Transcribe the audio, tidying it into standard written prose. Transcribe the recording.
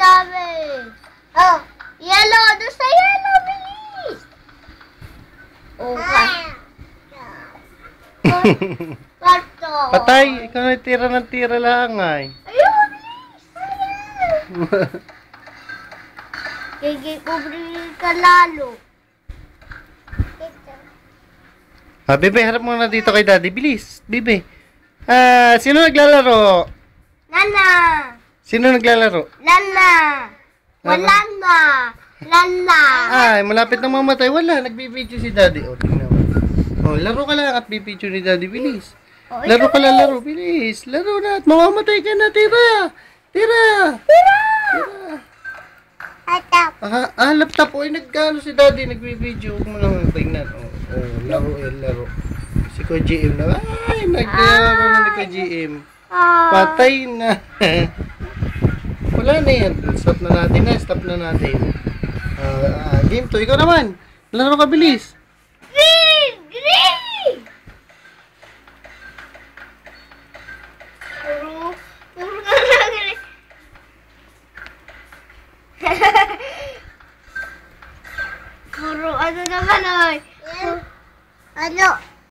dami. Oh, yellow. Doon sa yellow, bilis. Okay. Parto. Patay, ikaw na tira ng tira lang ay. Ayun, bilis. Kikikubril ka lalo. Bebe, harap muna dito kay Daddy. Bilis, Bebe. Sino naglalaro? Nana. Sino naglalaro? Lala. Wala na. Lala. Ay, malapit na mamatay. Wala, nagbibideo si Daddy. O, tingnan mo. O, laro ka lang at bibideo ni Daddy. Bilis. Laro ka lang, laro. Bilis. Laro na at mamamatay ka na. Tira. Tira. Tira. Tira. Laptop. O, nagkano si Daddy. Nagbibideo. Huwag mo lang tingnan. O, laro, laro. Si Ko GM na. Ay, naglaro na ni Ko GM. Patay na. Wala na yan. Stop na natin na. Stop na natin. Game to. Ikaw naman. Laro ka, bilis. Green! Green! Puro ka na green. Puro ano naman oy. Ano?